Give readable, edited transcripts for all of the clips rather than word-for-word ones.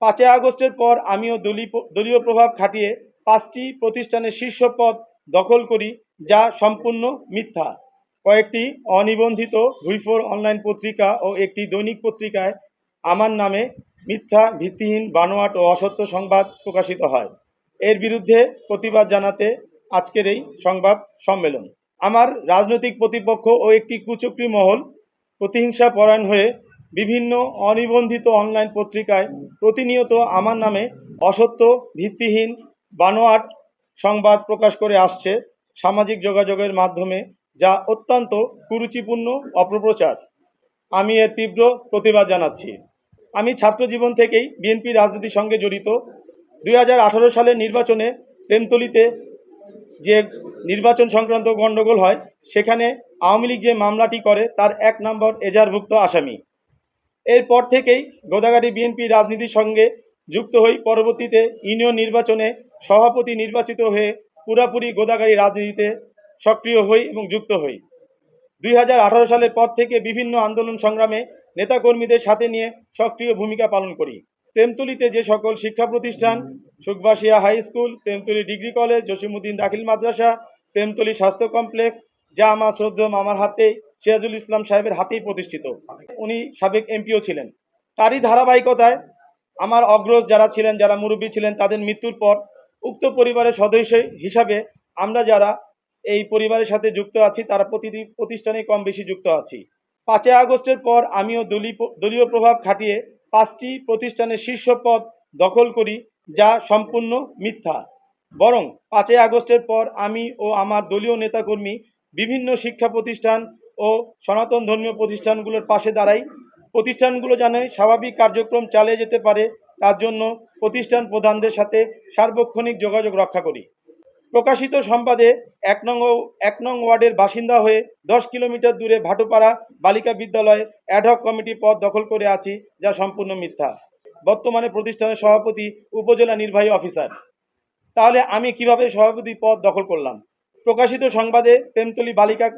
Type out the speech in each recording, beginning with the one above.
5 আগস্টের পর আমিও দলীয় প্রভাব খাটিয়ে 5টি প্রতিষ্ঠানের শীর্ষ পদ দখল করি, যা সম্পূর্ণ মিথ্যা। কয়েকটি অনিবন্ধিত ভুইফোর অনলাইন পত্রিকা ও একটি দৈনিক পত্রিকায় আমার নামে মিথ্যা, ভিত্তিহীন, বানোয়াট ও অসত্য সংবাদ প্রকাশিত হয়। এর বিরুদ্ধে প্রতিবাদ জানাতে আজকের এই সংবাদ সম্মেলন। আমার রাজনৈতিক প্রতিপক্ষ ও একটি কুচক্রী মহল প্রতিহিংসা পরায়ণ হয়ে বিভিন্ন অনিবন্ধিত অনলাইন পত্রিকায় প্রতিনিয়ত আমার নামে অসত্য, ভিত্তিহীন, বানোয়াট সংবাদ প্রকাশ করে আসছে সামাজিক যোগাযোগের মাধ্যমে, যা অত্যন্ত কুরুচিপূর্ণ অপপ্রচার। আমি এর তীব্র প্রতিবাদ জানাচ্ছি। আমি ছাত্র জীবন থেকেই বিএনপি রাজনীতির সঙ্গে জড়িত। 2018 সালের নির্বাচনে প্রেমতলীতে যে নির্বাচন সংক্রান্ত গণ্ডগোল হয়, সেখানে আওয়ামী লীগ যে মামলাটি করে তার 1 নম্বর এজাহারভুক্ত আসামি। এরপর থেকেই গোদাগাড়ী বিএনপি রাজনীতির সঙ্গে যুক্ত হই। পরবর্তীতে ইউনিয়ন নির্বাচনে সভাপতি নির্বাচিত হয়ে পুরাপুরি গোদাগাড়ী রাজনীতিতে সক্রিয় হই এবং যুক্ত হই। 2018 সালের পর থেকে বিভিন্ন আন্দোলন সংগ্রামে নেতাকর্মীদের সাথে নিয়ে সক্রিয় ভূমিকা পালন করি। প্রেমতলীতে যে সকল শিক্ষা প্রতিষ্ঠান, Sukhbasia high school, Premtali degree college, Jasimuddin দাখিল মাদ্রাসা, প্রেমতলী স্বাস্থ্য কমপ্লেক্স, যা আমার শ্রদ্ধেয় মামার হাতে, সিরাজুল ইসলাম সাহেবের হাতেই প্রতিষ্ঠিত। উনি সাবেক এমপিও ছিলেন। তারই ধারাবাহিকতায় আমার অগ্রজ যারা ছিলেন, যারা মুরব্বী ছিলেন, তাদের মৃত্যুর পর উক্ত পরিবারের সদস্য হিসাবে আমরা যারা এই পরিবারের সাথে যুক্ত আছি, তারা প্রতিটি প্রতিষ্ঠানে কম বেশি যুক্ত আছি। 5 আগস্টের পর আমিও দলীয় প্রভাব খাটিয়ে 5টি প্রতিষ্ঠানের শীর্ষ পদ দখল করি, যা সম্পূর্ণ মিথ্যা। বরং 5 আগস্টের পর আমি ও আমার দলীয় নেতাকর্মী বিভিন্ন শিক্ষা প্রতিষ্ঠান ও সনাতন ধর্মীয় প্রতিষ্ঠানগুলোর পাশে দাঁড়াই। প্রতিষ্ঠানগুলো যেন স্বাভাবিক কার্যক্রম চালিয়ে যেতে পারে, তার জন্য প্রতিষ্ঠান প্রধানদের সাথে সার্বক্ষণিক যোগাযোগ রক্ষা করি। প্রকাশিত সংবাদে 1 নং ওয়ার্ডের বাসিন্দা হয়ে 10 কিলোমিটার দূরে ভাটুপাড়া বালিকা বিদ্যালয়ের অ্যাডহক কমিটি পদ দখল করে আছি, যা সম্পূর্ণ মিথ্যা। বর্তমানে প্রতিষ্ঠানের সভাপতি উপজেলা নির্বাহী অফিসার। তাহলে আমি কিভাবে সভাপতি পদ দখল করলাম? প্রকাশিত সংবাদে প্রেমতলী বালিকা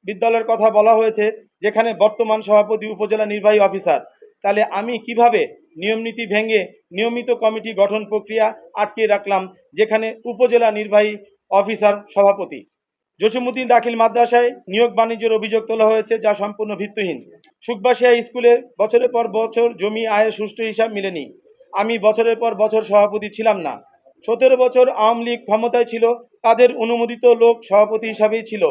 বিদ্যালয়ের কথা বলা হয়েছে, যেখানে বর্তমান সভাপতি উপজেলা নির্বাহী অফিসার। তাহলে আমি কিভাবে নিয়মনীতি ভেঙে নিয়মিত কমিটি গঠন প্রক্রিয়া আটকে রাখলাম, যেখানে উপজেলা নির্বাহী অফিসার সভাপতি? জসিমউদ্দিন দাখিল মাদ্রাসায় নিয়োগ বাণিজ্যের অভিযোগ তোলা হয়েছে, যা সম্পূর্ণ ভিত্তিহীন। সুখবাসিয়া স্কুলের বছরের পর বছর জমি আয়ের সুষ্ঠু হিসাব মিলেনি। আমি বছরের পর বছর সভাপতি ছিলাম না। 17 বছর আওয়ামী লীগ ক্ষমতায় ছিল, তাদের অনুমোদিত লোক সভাপতি হিসাবেই ছিল,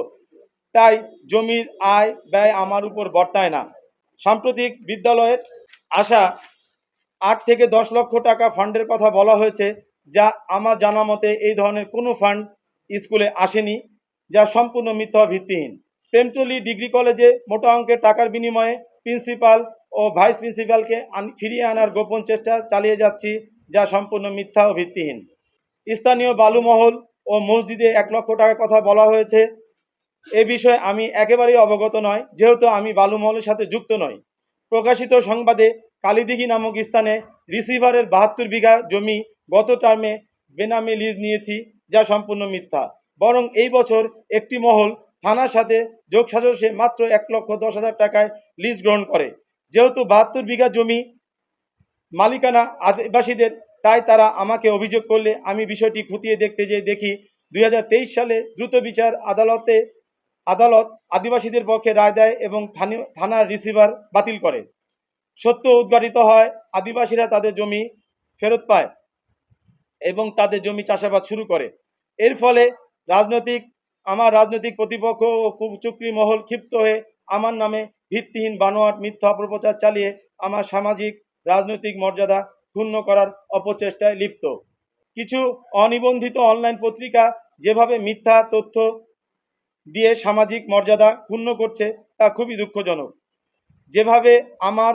তাই জমির আয় ব্যয় আমার উপর বর্তায় না। সাম্প্রতিক বিদ্যালয়ের আসা 8 থেকে 10 লক্ষ টাকা ফান্ডের কথা বলা হয়েছে, যা আমার জানা মতে এই ধরনের কোনো ফান্ড স্কুলে আসেনি, যা সম্পূর্ণ মিথ্যা ও ভিত্তিহীন। প্রেমতলী ডিগ্রি কলেজে মোটা অঙ্কের টাকার বিনিময়ে প্রিন্সিপাল ও ভাইস প্রিন্সিপালকে ফিরিয়ে আনার গোপন চেষ্টা চালিয়ে যাচ্ছি, যা সম্পূর্ণ মিথ্যা ও ভিত্তিহীন। স্থানীয় বালুমহল ও মসজিদে 1 লক্ষ টাকার কথা বলা হয়েছে। এ বিষয়ে আমি একেবারেই অবগত নয়, যেহেতু আমি বালুমহলের সাথে যুক্ত নই। প্রকাশিত সংবাদে কালীদিঘি নামক স্থানে রিসিভারের 72 বিঘা জমি গত টার্মে বেনামে লিজ নিয়েছি, যা সম্পূর্ণ মিথ্যা। বরং এই বছর একটি মহল থানার সাথে যোগসাজশে মাত্র 1,10,000 টাকায় লিজ গ্রহণ করে। যেহেতু 72 বিঘা জমি মালিকানা আদিবাসীদের, তাই তারা আমাকে অভিযোগ করলে আমি বিষয়টি খতিয়ে দেখতে যেয়ে দেখি 2023 সালে দ্রুত বিচার আদালত আদিবাসীদের পক্ষে রায় দেয় এবং থানার রিসিভার বাতিল করে। সত্য উদ্ঘাটিত হয়, আদিবাসীরা তাদের জমি ফেরত পায় এবং তাদের জমি চাষাবাদ শুরু করে। এর ফলে আমার রাজনৈতিক প্রতিপক্ষ ও কুচক্রী মহল ক্ষিপ্ত হয়ে আমার নামে ভিত্তিহীন, বানোয়াট, মিথ্যা অপপ্রচার চালিয়ে আমার সামাজিক রাজনৈতিক মর্যাদা ক্ষুণ্ণ করার অপচেষ্টায় লিপ্ত। কিছু অনিবন্ধিত অনলাইন পত্রিকা যেভাবে মিথ্যা তথ্য দিয়ে সামাজিক মর্যাদা ক্ষুণ্ণ করছে, তা খুবই দুঃখজনক। যেভাবে আমার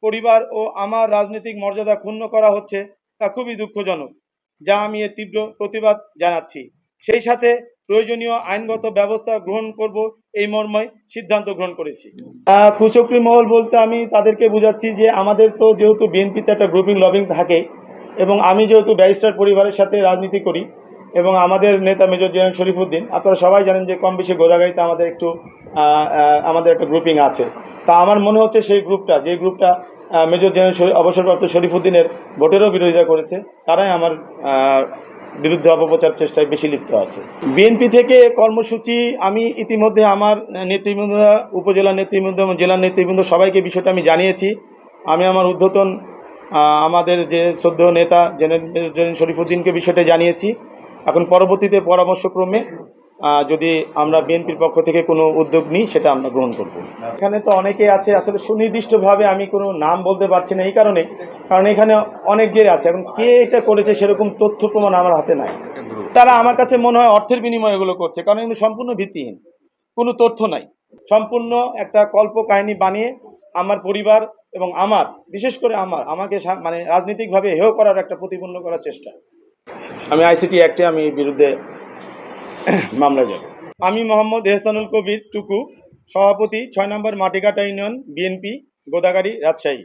পরিবার ও আমার রাজনৈতিক মর্যাদা ক্ষুণ্ণ করা হচ্ছে, তা খুবই দুঃখজনক, যা আমি এর তীব্র প্রতিবাদ জানাচ্ছি। সেই সাথে প্রয়োজনীয় আইনগত ব্যবস্থা গ্রহণ করব, এই মর্মে সিদ্ধান্ত গ্রহণ করেছি। কুচক্রী মহল বলতে আমি তাদেরকে বোঝাচ্ছি যে আমাদের তো যেহেতু বিএনপিতে একটা গ্রুপিং লবিং থাকে, এবং আমি যেহেতু ব্যারিস্টার পরিবারের সাথে রাজনীতি করি, এবং আমাদের নেতা মেজর জেনারেল শরীফউদ্দিন, আপনারা সবাই জানেন যে কম বেশি গোদাগাড়িতে আমাদের একটা গ্রুপিং আছে। তা আমার মনে হচ্ছে সেই গ্রুপটা, যে গ্রুপটা মেজর জেনারেল অবসরপ্রাপ্ত শরীফুদ্দিনের ভোটেরও বিরোধিতা করেছে, তারাই আমার বিরুদ্ধে অপপ্রচার চেষ্টায় বেশি লিপ্ত আছে। বিএনপি থেকে কর্মসূচি আমি ইতিমধ্যে আমার নেতৃবৃন্দ, উপজেলা নেতৃবৃন্দ এবং জেলার নেতৃবৃন্দ সবাইকে বিষয়টা আমি জানিয়েছি। আমি আমার ঊর্ধ্বতন আমাদের যে শ্রদ্ধেয় নেতা জেনারেল শরীফুদ্দিনকে বিষয়টা জানিয়েছি। এখন পরবর্তীতে পরামর্শক্রমে যদি আমরা বিএনপির পক্ষ থেকে কোনো উদ্যোগ নিই সেটা আমরা গ্রহণ করব। এখানে তো অনেকেই আছে, আসলে সুনির্দিষ্টভাবে আমি কোনো নাম বলতে পারছি না এই কারণে, কারণ এখানে অনেকেই আছে, এখন কে এটা করেছে সেরকম তথ্য প্রমাণ আমার হাতে নাই। তারা আমার কাছে মনে হয় অর্থের বিনিময়ে এগুলো করছে, কারণ এগুলো সম্পূর্ণ ভিত্তিহীন, কোনো তথ্য নাই, সম্পূর্ণ একটা কল্প কাহিনী বানিয়ে আমার পরিবার এবং আমার, বিশেষ করে আমাকে মানে রাজনৈতিকভাবে হেয় করার একটা প্রতিপন্ন করার চেষ্টা। আমি আইসিটি অ্যাক্টে আমি বিরুদ্ধে মামলা যাব। আমি মোহাম্মদ এহসানুল কবির টুকু, সভাপতি 6 নম্বর মাটিকাটা ইউনিয়ন বিএনপি, গোদাগাড়ি, রাজশাহী।